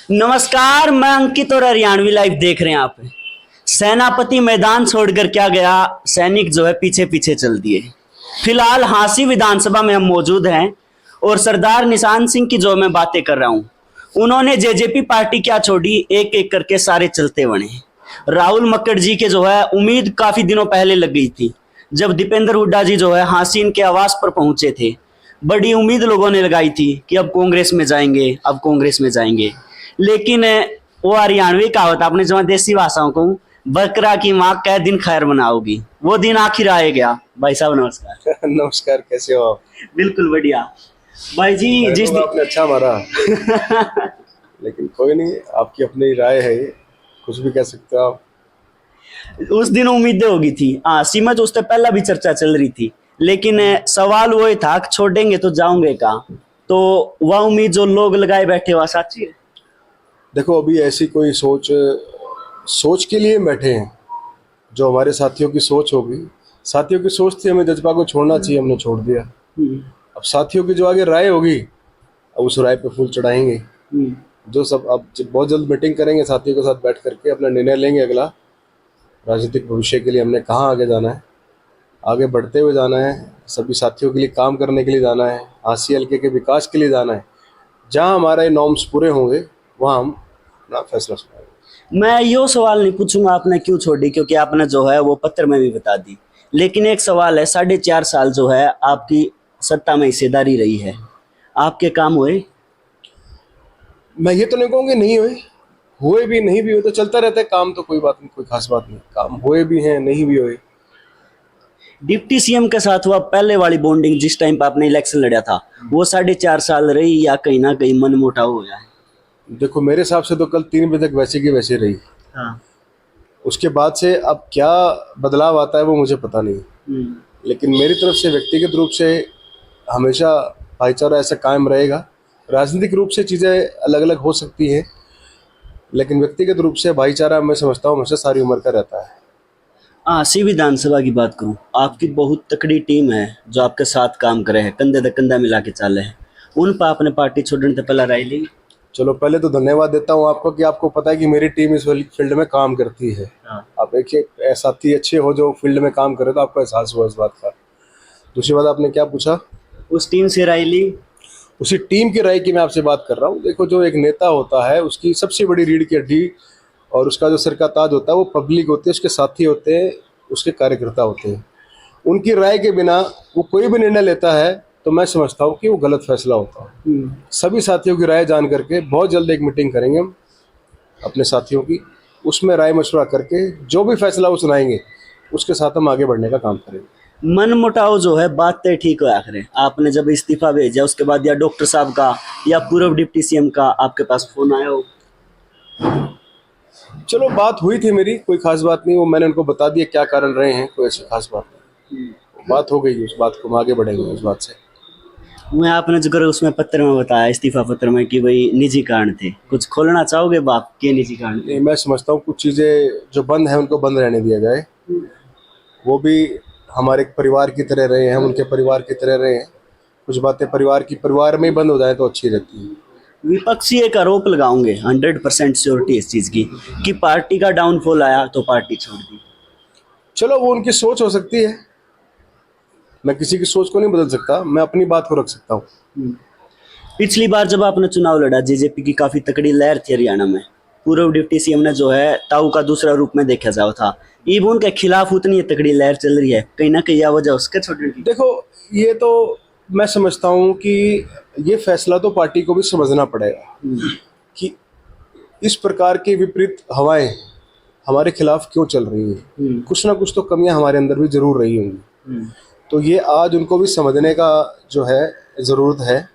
नमस्कार, मैं अंकित और हरियाणवी लाइव देख रहे हैं आप। सेनापति मैदान छोड़कर क्या गया, सैनिक जो है पीछे पीछे चल दिए। फिलहाल हांसी विधानसभा में हम मौजूद हैं और सरदार निशान सिंह की जो मैं बातें कर रहा हूं, उन्होंने जेजेपी पार्टी क्या छोड़ी, एक एक करके सारे चलते बने। राहुल मक्कड़ जी के जो है उम्मीद काफी दिनों पहले लग गई थी, जब दीपेंद्र हुड्डा जी जो है हांसी इनके आवास पर पहुंचे थे। बड़ी उम्मीद लोगों ने लगाई थी कि अब कांग्रेस में जाएंगे, अब कांग्रेस में जाएंगे। लेकिन वो हरियाणवी कहावत आपने जो देसी भाषाओं को, बकरा की माँ कै दिन खैर बनाओगी, वो दिन आखिर आए गया। भाई साहब नमस्कार। नमस्कार, कैसे हो आप? बिल्कुल बढ़िया भाई जी। जिस दिन आपने अच्छा मारा लेकिन कोई नहीं, आपकी अपनी राय है, ये कुछ भी कह सकते हो आप। उस दिन उम्मीदें होगी थी, हाँ सीमत उससे पहला भी चर्चा चल रही थी, लेकिन सवाल वो ही था कि छोड़ेंगे तो जाओगे कहाँ। तो वह उम्मीद जो लोग लगाए बैठे वह सच्ची है। देखो, अभी ऐसी कोई सोच के लिए बैठे हैं, जो हमारे साथियों की सोच होगी। साथियों की सोच थी हमें जज्बा को छोड़ना चाहिए, हमने छोड़ दिया। अब साथियों की जो आगे राय होगी, अब उस राय पे फूल चढ़ाएंगे। जो सब अब बहुत जल्द मीटिंग करेंगे साथियों के साथ बैठ करके, अपना निर्णय लेंगे अगला राजनीतिक भविष्य के लिए। हमने कहाँ आगे जाना है, आगे बढ़ते हुए जाना है, सभी साथियों के लिए काम करने के लिए जाना है, हांसी हल्के के विकास के लिए जाना है। जहाँ हमारे नॉर्म्स पूरे होंगे वहाँ हम अपना फैसला सुनाएंगे। मैं यो सवाल नहीं पूछूंगा आपने क्यों छोड़ी, क्योंकि आपने जो है वो पत्र में भी बता दी। लेकिन एक सवाल है, 4.5 साल जो है आपकी सत्ता में हिस्सेदारी रही है, आपके काम हुए? मैं ये तो नहीं कहूँगी नहीं हुए भी, नहीं भी हुए तो चलता रहता है काम, तो कोई बात नहीं, कोई खास बात नहीं। काम हुए भी हैं, नहीं भी हुए। डिप्टी सीएम के साथ हुआ पहले वाली बॉन्डिंग, जिस टाइम पर आपने इलेक्शन लड़ा था, वो 4.5 साल रही या कहीं ना कहीं मन मुटाव हो गया है? देखो, मेरे हिसाब से तो कल 3 बजे तक वैसे की वैसे रही। हाँ। उसके बाद से अब क्या बदलाव आता है वो मुझे पता नहीं, लेकिन मेरी तरफ से व्यक्तिगत रूप से हमेशा भाईचारा ऐसा कायम रहेगा। राजनीतिक रूप से चीज़ें अलग अलग हो सकती हैं, लेकिन व्यक्तिगत रूप से भाईचारा मैं समझता हूँ हमेशा सारी उम्र का रहता है। हाँ, सी विधानसभा की बात करूं, आपकी बहुत तकड़ी टीम है जो आपके साथ काम करे है, कंधे से कंधा मिला के चले है। उन पर आपने पार्टी छोड़ने से पहले राय ली? चलो, पहले तो धन्यवाद देता हूँ आपको कि आपको पता है कि मेरी टीम इस फील्ड में काम करती है। हाँ। आप एक साथी अच्छे हो जो फील्ड में काम करे, तो आपको एहसास हुआ इस बात का। दूसरी बात, आपने क्या पूछा? उस टीम से राय ली? उसी टीम की राय की मैं आपसे बात कर रहा हूँ। देखो, जो एक नेता होता है उसकी सबसे बड़ी रीढ़ की हड्डी और उसका जो सिर का ताज होता है वो पब्लिक होती है, उसके साथी होते हैं, उसके कार्यकर्ता होते हैं। उनकी राय के बिना वो कोई भी निर्णय लेता है तो मैं समझता हूँ कि वो गलत फैसला होता है। सभी साथियों की राय जान करके बहुत जल्द एक मीटिंग करेंगे हम अपने साथियों की, उसमें राय मशवरा करके जो भी फैसला वो सुनाएंगे उसके साथ हम आगे बढ़ने का काम करेंगे। मन मुटाव जो है बातें ठीक हो आखिर, आपने जब इस्तीफा भेजा उसके बाद या डॉक्टर साहब का या पूर्व डिप्टी सीएम का आपके पास फोन आया हो? चलो, बात हुई थी मेरी, कोई खास बात नहीं, वो मैंने उनको बता दिया क्या कारण रहे हैं, कोई ऐसी खास बात नहीं। बात हो गई, उस बात को हम आगे बढ़ेंगे उस बात से। मैं आपने जो करो उसमें पत्र में बताया, इस्तीफा पत्र में, कि भाई निजी कारण थे, कुछ खोलना चाहोगे बाप के निजी कारण थे? नहीं, मैं समझता हूँ कुछ चीज़ें जो बंद हैं उनको बंद रहने दिया जाए। वो भी हमारे एक परिवार की तरह रहे हैं, हम उनके परिवार की तरह रहे हैं। कुछ बातें परिवार में ही बंद हो जाए तो अच्छी रहती है। विपक्षी एक आरोप लगाओगे 100% श्योरिटी इस चीज की कि पार्टी का डाउनफॉल आया तो पार्टी छोड़ दी। चलो, वो उनकी सोच हो सकती है, मैं किसी की सोच को नहीं बदल सकता, मैं अपनी बात को रख सकता हूँ। पिछली बार जब आपने चुनाव लड़ा, जेजेपी की काफी तकड़ी लहर थी हरियाणा में। पूर्व डिप्टी सीएम ने जो है ताऊ का दूसरा रूप में देखा जाओ था, इब उनके खिलाफ उतनी तकड़ी लहर चल रही है, कहीं ना कहीं वजह उसके छोड़ने की। देखो, ये तो मैं समझता हूँ कि ये फैसला तो पार्टी को भी समझना पड़ेगा कि इस प्रकार की विपरीत हवाएं हमारे खिलाफ क्यों चल रही हैं। कुछ ना कुछ तो कमियां हमारे अंदर भी जरूर रही होंगी, तो ये आज उनको भी समझने का जो है ज़रूरत है।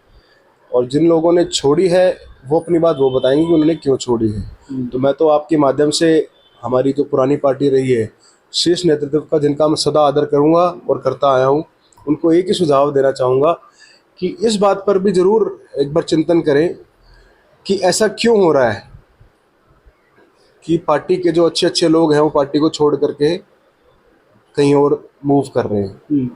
और जिन लोगों ने छोड़ी है वो अपनी बात वो बताएंगे कि उन्होंने क्यों छोड़ी है। तो मैं तो आपके माध्यम से हमारी जो पुरानी पार्टी रही है, शीर्ष नेतृत्व का, जिनका मैं सदा आदर करूँगा और करता आया हूँ, उनको एक ही सुझाव देना चाहूँगा कि इस बात पर भी ज़रूर एक बार चिंतन करें कि ऐसा क्यों हो रहा है कि पार्टी के जो अच्छे अच्छे लोग हैं वो पार्टी को छोड़ करके कहीं और मूव कर रहे हैं।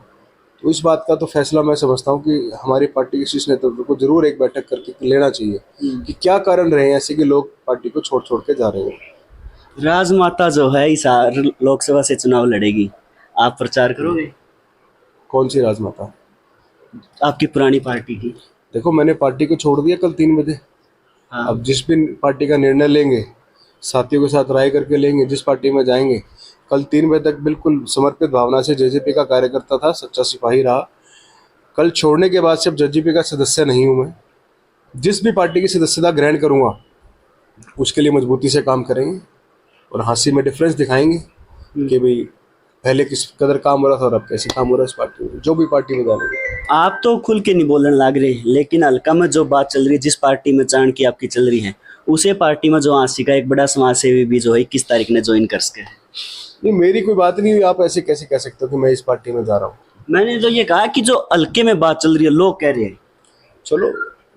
तो इस बात का तो फैसला मैं समझता हूँ कि हमारी पार्टी के शीर्ष नेतृत्व को जरूर एक बैठक करके लेना चाहिए कि क्या कारण रहे हैं ऐसे कि लोग पार्टी को छोड़ छोड़ के जा रहे हैं। राजमाता जो है इस लोकसभा से चुनाव लड़ेगी, आप प्रचार करोगे? कौन सी राजमाता? आपकी पुरानी पार्टी की। देखो, मैंने पार्टी को छोड़ दिया कल 3 बजे। हाँ। अब जिस भी पार्टी का निर्णय लेंगे, साथियों के साथ राय करके लेंगे, जिस पार्टी में जाएंगे, कल 3 बजे तक बिल्कुल समर्पित भावना से जेजेपी का कार्यकर्ता था, सच्चा सिपाही रहा। कल छोड़ने के बाद से अब जेजेपी का सदस्य नहीं हूँ मैं। जिस भी पार्टी की सदस्यता ग्रहण करूँगा उसके लिए मजबूती से काम करेंगे और हांसी में डिफरेंस दिखाएंगे कि भाई पहले किस कदर काम हो रहा था और अब कैसे काम हो रहा है इस पार्टी में, जो भी पार्टी में जाएंगे। आप तो खुल के नहीं बोलने लग रहे, लेकिन हल्का में जो बात चल रही है, जिस पार्टी में चाण की आपकी चल रही है, उसे पार्टी में जो आंसी का एक बड़ा समाज सेवी भी जो है 21 तारीख ने ज्वाइन कर सके। नहीं, मेरी कोई बात नहीं हुई। आप ऐसे कैसे कह सकते हो कि मैं इस पार्टी में जा रहा हूँ? मैंने तो ये कहा कि जो हल्के में बात चल रही है, लोग कह रहे हैं। चलो,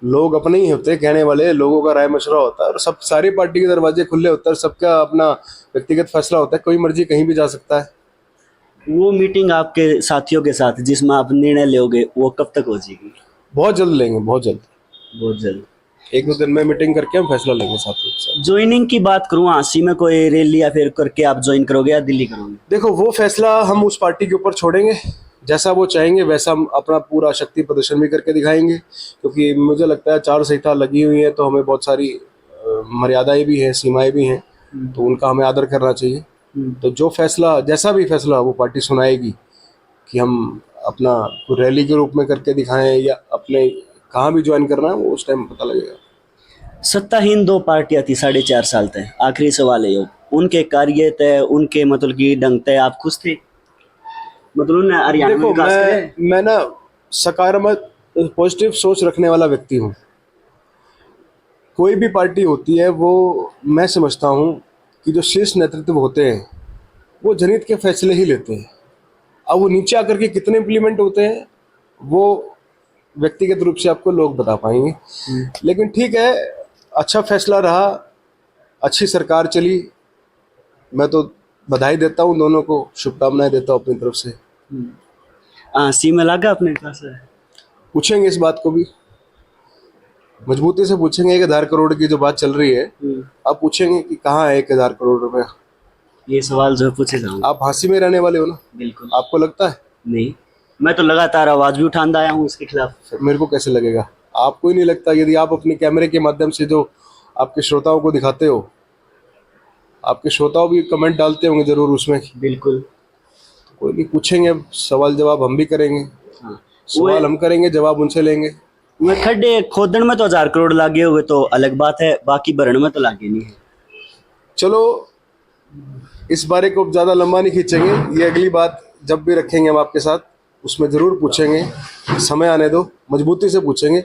लोग अपने ही होते हैं कहने वाले, लोगों का राय मशवरा होता है और सब सारी पार्टी के दरवाजे खुले होते हैं, सबका अपना व्यक्तिगत फैसला होता है, कोई मर्जी कहीं भी जा सकता है। वो मीटिंग आपके साथियों के साथ जिसमें आप निर्णय लोगे, वो कब तक हो जाएगी? बहुत जल्द लेंगे, बहुत जल्द, बहुत जल्द। 1-2 दिन में मीटिंग करके हम फैसला लेंगे साथियों के साथ। ज्वाइनिंग की बात करूँ, आंसी में कोई रैली या फिर करके आप ज्वाइन करोगे या दिल्ली करोगे? देखो, वो फैसला हम उस पार्टी के ऊपर छोड़ेंगे, जैसा वो चाहेंगे वैसा हम अपना पूरा शक्ति प्रदर्शन भी करके दिखाएंगे, क्योंकि मुझे लगता है आचार संहिता लगी हुई है तो हमें बहुत सारी मर्यादाएं भी हैं, सीमाएं भी हैं, तो उनका हमें आदर करना चाहिए। तो जो फैसला, जैसा भी फैसला वो पार्टी सुनाएगी कि हम अपना रैली के रूप में करके दिखाएं या अपने कहाँ भी ज्वाइन करना है, वो उस टाइम पता लगेगा। सत्ताहीन 2 पार्टियां थी 4.5 साल तक। आखिरी सवाल है, उनके कार्य तय, उनके मतलब की ढंग तय, आप खुश थे? मतलब हरियाणा में देखो, विकास करे? मैं ना सकारात्मक पॉजिटिव सोच रखने वाला व्यक्ति हूँ। कोई भी पार्टी होती है, वो मैं समझता हूँ कि जो शीर्ष नेतृत्व होते हैं वो जनहित के फैसले ही लेते हैं। अब वो नीचे आकर के कितने इम्प्लीमेंट होते हैं वो व्यक्तिगत रूप से आपको लोग बता पाएंगे। लेकिन ठीक है, अच्छा फैसला रहा, अच्छी सरकार चली, मैं तो बधाई देता हूँ दोनों को, शुभकामनाएं देता हूँ अपनी तरफ से। सी में लगा अपने पास है। पूछेंगे इस बात को भी, मजबूती से पूछेंगे। 1,000 करोड़ की जो बात चल रही है, आप पूछेंगे कि कहाँ है 1,000 करोड़ रुपया? ये सवाल जो पूछे जाऊंगा। आप हांसी में रहने वाले हो ना? बिल्कुल। आपको लगता है? नहीं, मैं तो लगातार आवाज भी उठाता आया हूँ इसके खिलाफ। मेरे को कैसे लगेगा? आपको ही नहीं लगता? यदि आप अपने कैमरे के माध्यम से जो आपके श्रोताओं को दिखाते हो, आपके श्रोताओं भी कमेंट डालते होंगे जरूर उसमें। बिल्कुल। कोई नहीं, पूछेंगे, सवाल जवाब हम भी करेंगे। हाँ। सवाल हम करेंगे, जवाब उनसे लेंगे। मैं खड्डे खोदन में तो 1000 करोड़ लागे हुए तो अलग बात है, बाकी भरण में तो लागे नहीं है। चलो, इस बारे को ज़्यादा लंबा नहीं खींचेंगे, ये अगली बात जब भी रखेंगे हम आपके साथ, उसमें ज़रूर पूछेंगे। समय आने दो, मजबूती से पूछेंगे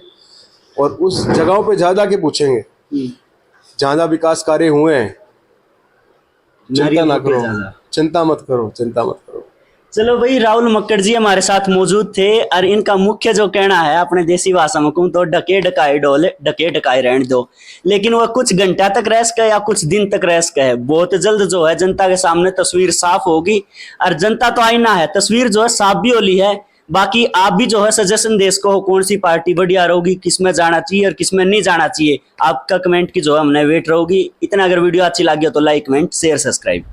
और उस जगहों पे जा जा के पूछेंगे जहाँ जहाँ विकास कार्य हुए हैं। चिंता ना करो, चिंता मत करो, चिंता मत करो। चलो भाई, राहुल मक्कड़ जी हमारे साथ मौजूद थे और इनका मुख्य जो कहना है अपने देसी भाषा में कहूँ तो ढके ढकाए डोले, ढके ढकाए रहने दो। लेकिन वह कुछ घंटा तक रह सके या कुछ दिन तक रह सके, बहुत जल्द जो है जनता के सामने तस्वीर साफ होगी। और जनता तो आईना है, तस्वीर जो है साफ भी होली है। बाकी आप भी जो है सजेशन दे सको, कौन सी पार्टी बढ़िया रहोगी, किसमें जाना चाहिए और किसमें नहीं जाना चाहिए। आपका कमेंट की जो है हमने वेट रहोगी। इतना अगर वीडियो अच्छी लगी हो तो लाइक, कमेंट, शेयर, सब्सक्राइब।